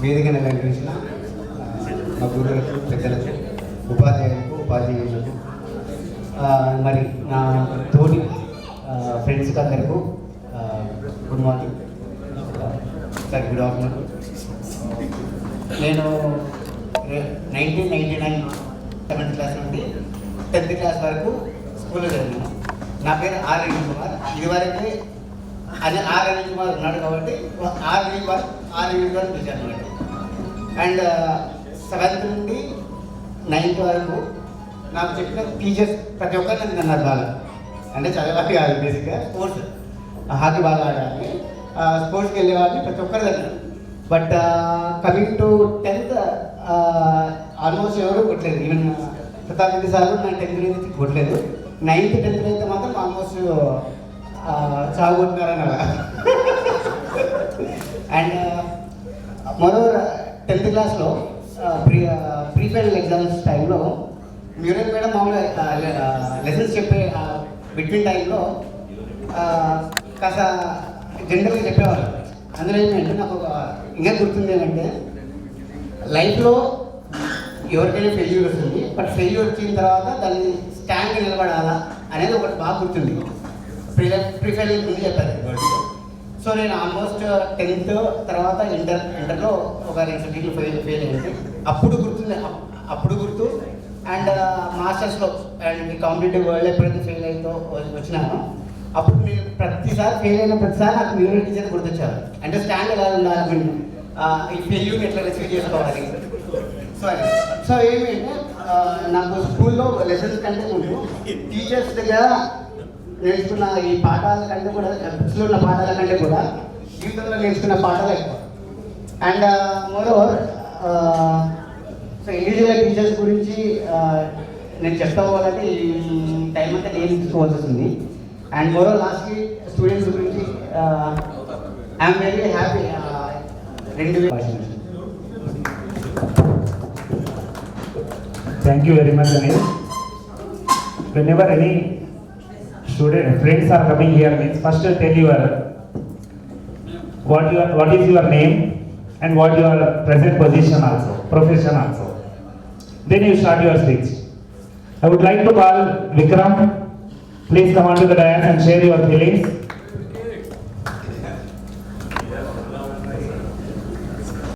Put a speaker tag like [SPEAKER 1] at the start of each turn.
[SPEAKER 1] వేదికను అలంకరించిన మా గురువులకు, పెద్దలకు, ఉపాధ్యాయులకు, ఉపాధ్యాయులకు, మరి నా తోటి ఫ్రెండ్స్కి అందరికీ good morning sir, good afternoon. నేను 1999 7th క్లాస్ నుండి 10th క్లాస్ వరకు స్కూల్లో చదివాను. నా పేరు ఆర్ అనిల్ కుమార్. ఇదివరకే ఆర్ అనిల్ కుమార్ ఉన్నాడు కాబట్టి ఆర్ అనిల్ కుమార్ పిలిచాను అన్నమాట. అండ్ 7th నుండి 9th వరకు నాకు చెప్పిన టీచర్స్ ప్రతి ఒక్కరు నన్ను అన్నారు బాగా, అంటే చదవాలి కాదు, బేసిక్గా స్పోర్ట్స్, హాకీ బాగా ఆడాలి, స్పోర్ట్స్కి వెళ్ళేవాడిని ప్రతి ఒక్కరు అన్నారు. But coming to 10th almost ఎవరు కొట్టలేదు. ఈవెన్ ప్రతాప్ రెడ్డి సార్ నా 10th నుంచి కొట్టలేదు. 9th 10th అయితే మాత్రం ఆల్మోస్ట్ చావుకుంటున్నారని అలా. అండ్ మరోవర్ 10th క్లాస్లో ప్రీ ఫైనల్ ఎగ్జామ్స్ టైంలో మ్యూరల్ మేడం మామూలుగా లెసన్స్ చెప్పే బిట్వీన్ టైంలో కాస్త జనరల్గా చెప్పేవారు. అందులో ఏంటంటే నాకు ఇంకా గుర్తుంది ఏంటంటే, లైఫ్లో ఎవరికైనా ఫెయిల్యూర్ వస్తుంది, బట్ ఫెయిల్యూర్ వచ్చిన తర్వాత దాన్ని స్టాండ్గా నిలబడాలా అనేది ఒకటి బాగా గుర్తుంది. ప్రీ ఫైనల్ ముందు చెప్పారు. సో నేను ఆల్మోస్ట్ 10th తర్వాత ఇంటర్లో ఒక 2 సబ్జెక్టులు ఫెయిల్ అయింది. అప్పుడు గుర్తు. అండ్ మాస్టర్స్లో అండ్ కాంపిటేటివ్ వరల్డ్ ఎప్పుడైతే ఫెయిల్ అవుతో వచ్చినానో అప్పుడు నేను ప్రతిసారి ఫెయిల్ అయిన ప్రతిసారి నాకు మ్యూరల్ టీచర్ గుర్తొచ్చారు. అంటే స్టాండ్ ఎలా ఉండాలి, ఈ ఫెయిల్యూర్ని ఎట్లా రిసీవ్ చేసుకోవాలి. సో ఏమంటే నాకు స్కూల్లో లెసన్స్ కంటే ముందు టీచర్స్ దగ్గర నేర్చుకున్న ఈ పాఠాల కంటే కూడా, బుక్స్లో ఉన్న పాఠాల కంటే కూడా జీవితంలో నేర్చుకున్న పాఠాలు ఎక్కువ. And moreover so individual teachers గురించి నేను చెప్తా పోవాలంటే ఈ టైం అంతా నేను తీసుకోవాల్సి వస్తుంది. అండ్ మోరోవర్ లాస్ట్కి స్టూడెంట్స్ గురించి I'm very happy. 2000.
[SPEAKER 2] Thank you very much, Anil. Whenever any friends are coming here, means first tell your what is your name and what your present position also, profession also. Then you start your speech. I would like to call Vikram. Please come on to the dais and share your feelings.